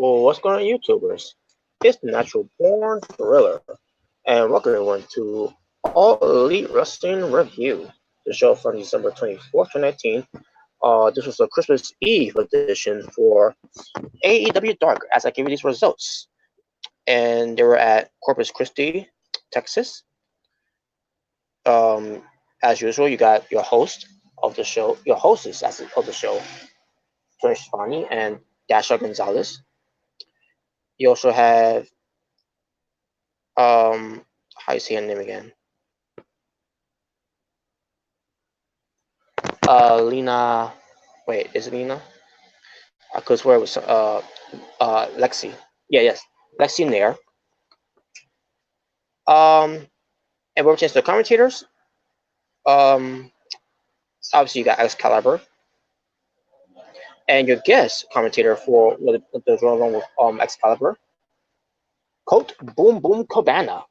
Well, what's going on, YouTubers? It's the Natural Born Thriller, and welcome everyone to All Elite Wrestling Review, the show from December 24th, 2019. This was a Christmas Eve edition for AEW Dark as I give you these results. And they were at Corpus Christi, Texas. As usual, you got your host of the show, your hostess of the show, Tony Schiavone and Dasha Gonzalez. You also have how you say her name again? Lena. Wait, is it Lena? I could swear it was Lexi. Yeah, yes, Lexi Nair. And we'll change the commentators. Obviously you got Excalibur, and your guest commentator for the along with Excalibur, Colt Boom Boom Cabana.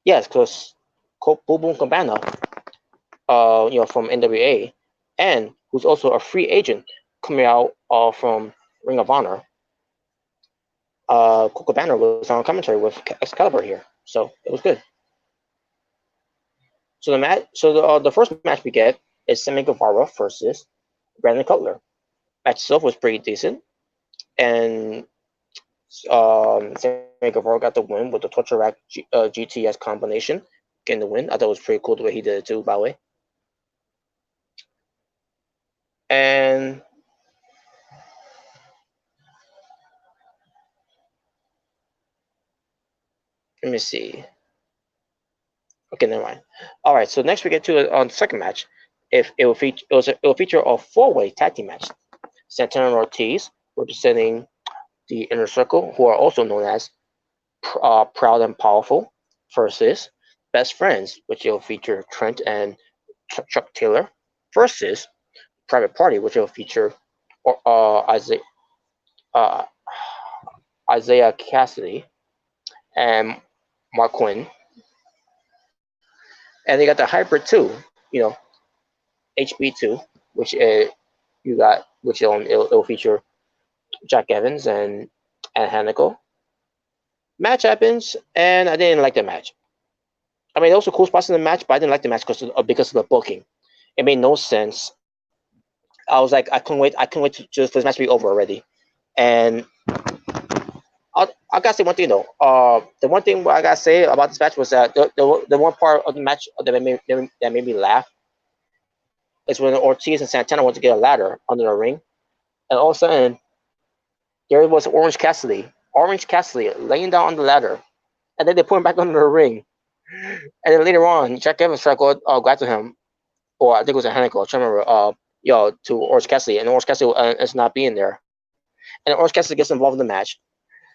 Yes, because Colt Boom Boom Cabana, from NWA, and who's also a free agent coming out from Ring of Honor. Colt Cabana was on commentary with Excalibur here, so it was good. So the first match we get is Sammy Guevara versus Brandon Cutler. Match itself was pretty decent, and Sammy Guevara got the win with the Torture Rack GTS combination, getting the win. I thought it was pretty cool the way he did it too, by the way. And let me see. Okay, never mind. All right, so next we get to the second match. It will feature a four-way tag team match. Santana and Ortiz representing the Inner Circle, who are also known as Proud and Powerful, versus Best Friends, which will feature Trent and Chuck Taylor, versus Private Party, which will feature Isaiah Cassidy and Mark Quinn. And they got the hybrid too, HB2, which it'll feature Jack Evans and Hannibal. Match happens, and I didn't like the match. I mean, there was some cool spots in the match, but I didn't like the match because of the booking. It made no sense. I was like, I couldn't wait for this match to be over already. And I gotta say one thing though. The one thing I gotta say about this match was that the one part of the match that made me laugh is when Ortiz and Santana went to get a ladder under the ring, and all of a sudden there was Orange Cassidy laying down on the ladder, and then they put him back under the ring, and then later on Jack Evans tried to go after him, or I think it was a Hannibal. I can't remember. To Orange Cassidy, and Orange Cassidy is not being there, and Orange Cassidy gets involved in the match.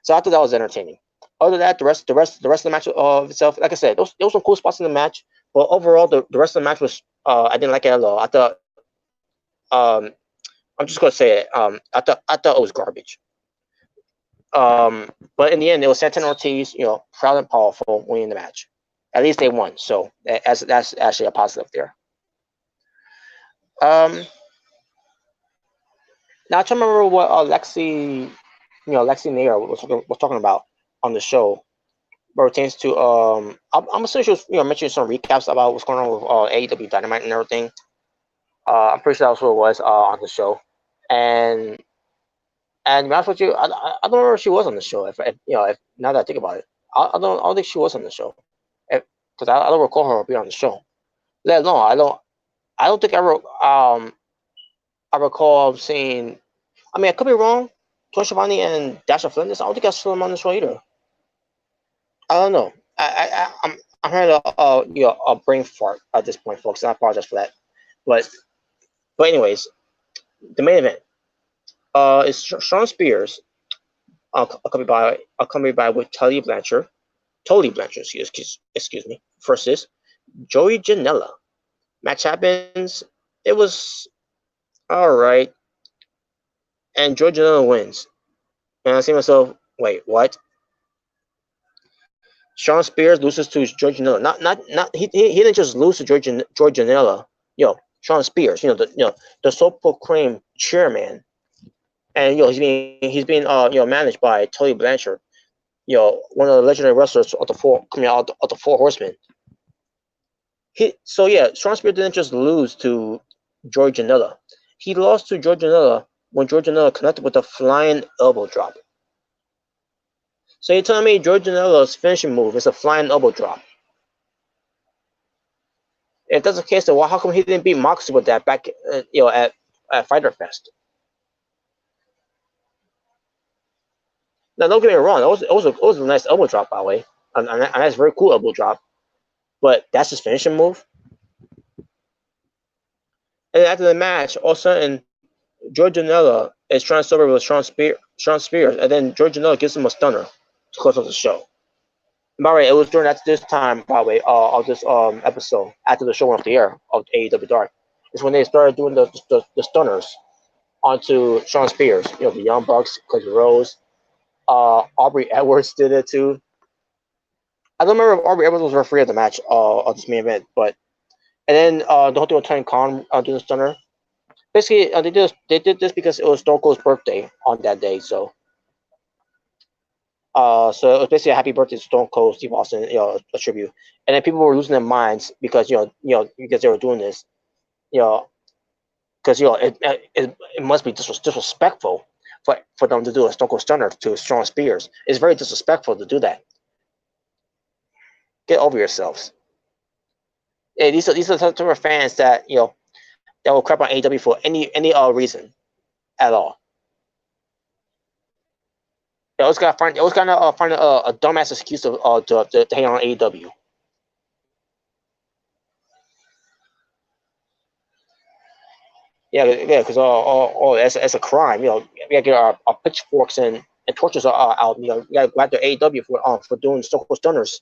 So I thought that was entertaining. Other than that, the rest of the match itself, like I said, there was some cool spots in the match, but overall, the rest of the match was I didn't like it at all. I thought, I'm just gonna say it. I thought it was garbage. But in the end, it was Santana Ortiz, proud and powerful, winning the match. At least they won, so that's actually a positive there. Now I try to remember what Lexi Nair was talking about on the show, but pertains to I'm assuming she was mentioning some recaps about what's going on with AEW Dynamite and everything. I'm pretty sure that's what it was on the show, and to be honest with you, I don't remember if she was on the show. If now that I think about it, I don't think she was on the show, because I don't recall her being on the show. Let alone I don't think I recall seeing. I mean, I could be wrong. Tony Schiavone and Dasha Flinders, I don't think I saw them on the show either. I don't know. I'm having a brain fart at this point, folks. And I apologize for that. But anyways, the main event is Shawn Spears, accompanied by with Tully Blanchard, excuse me, versus Joey Janela. Match happens. It was all right, and Joey Janela wins. And I say to myself, wait, what? Shawn Spears loses to George Janela. Not he didn't just lose to George Janela. Shawn Spears, the self-proclaimed chairman and he's being managed by Tully Blanchard, one of the legendary wrestlers of the four coming out of the Four Horsemen. Shawn Spears didn't just lose to George Janela. He lost to George Janela when George Janela connected with a flying elbow drop. So you're telling me George Janela's finishing move is a flying elbow drop? If that's the case, then how come he didn't beat Moxley with that back, at Fyter Fest? Now, don't get me wrong, it was a nice elbow drop, by the way, a nice, very cool elbow drop. But that's his finishing move. And after the match, all of a sudden, George Janela is trying to serve with Shawn Spears, and then George Janela gives him a stunner to close off the show. And by the way, it was during this time, by the way, of this episode, after the show went off the air of AEW Dark, is when they started doing the stunners onto Shawn Spears. The Young Bucks, Cody Rhodes, Aubrey Edwards did it too. I don't remember if Aubrey Edwards was referee of the match of this main event, but and then the whole thing with Tony Khan doing the stunner. Basically, they did this because it was Stone Cold's birthday on that day, so it was basically a happy birthday to Stone Cold Steve Austin, a tribute. And then people were losing their minds because because they were doing this, because it must be disrespectful for them to do a Stone Cold Stunner to Shawn Spears. It's very disrespectful to do that. Get over yourselves. Yeah, these are the type of fans that that will crap on AEW for any reason at all. They always gotta find a dumbass excuse to hang on AEW. Yeah, because that's a crime. We gotta get our pitchforks and torches out. We gotta go after AEW for doing Stone Cold Stunners.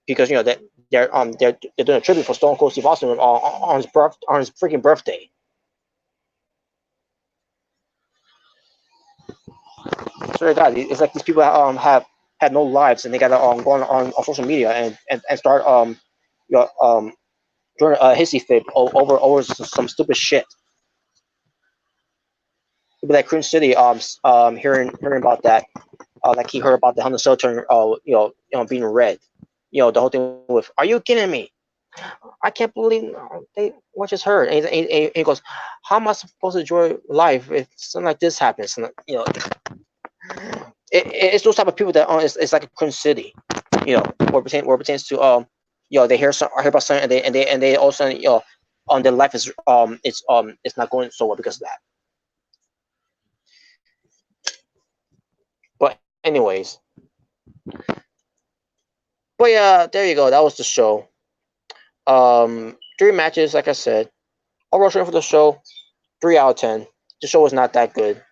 Because that they're doing a tribute for Stone Cold Steve Austin on his freaking birthday. So God, it's like these people have had no lives and they gotta go on social media and start doing a hissy fit over some stupid shit. People like Cringe City hearing about that, like he heard about the Hunter Cell turn being red. The whole thing with, are you kidding me? I can't believe what just heard. And he goes, how am I supposed to enjoy life if something like this happens? And, it's those type of people that it's like a Cringe City, where pertains to they hear about something and they all of a sudden on their life is it's not going so well because of that. But anyways, but yeah, there you go. That was the show. 3 matches, like I said. Overall rating for the show, 3 out of 10. The show was not that good.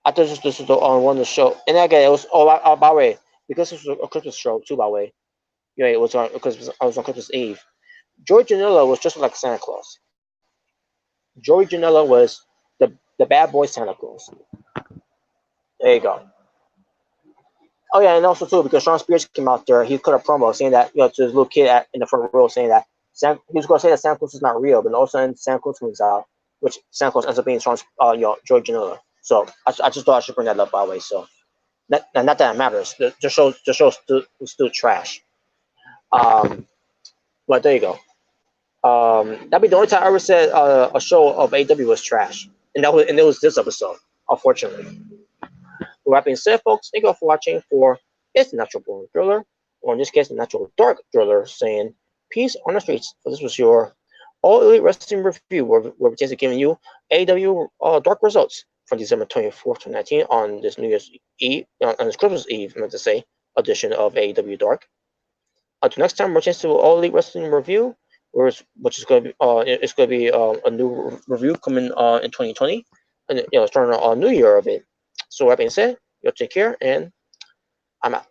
I thought this was one of the show, and again, it was by the way, because this was a Christmas show too. By the way, it was on Christmas. I was on Christmas Eve. Joey Janela was just like Santa Claus. Joey Janela was the bad boy Santa Claus. There you go. Oh yeah, and also too because Shawn Spears came out there, he cut a promo saying that to his little kid in the front row saying that he was going to say that Santa Claus is not real, but all of a sudden Santa Claus comes out, which Santa Claus ends up being Shawn's Joey Janela. So I just thought I should bring that up by the way. So not that it matters. The show is still trash. But there you go. That'd be the only time I ever said a show of AEW was trash, and it was this episode, unfortunately. With that being said, folks, thank you all for watching for It's the Natural Born Thriller, or in this case, the Natural Dark Thriller, saying peace on the streets. So this was your All Elite Wrestling Review, where we're basically giving you AEW Dark results from December 24th, 2019 on this New Year's Eve, on this Christmas Eve, I meant to say, edition of AEW Dark. Until next time, we're changing to All Elite Wrestling Review, which is going to be it's going to be a new review coming in 2020, and starting a new year of it. So that being said, you'll take care, and I'm out.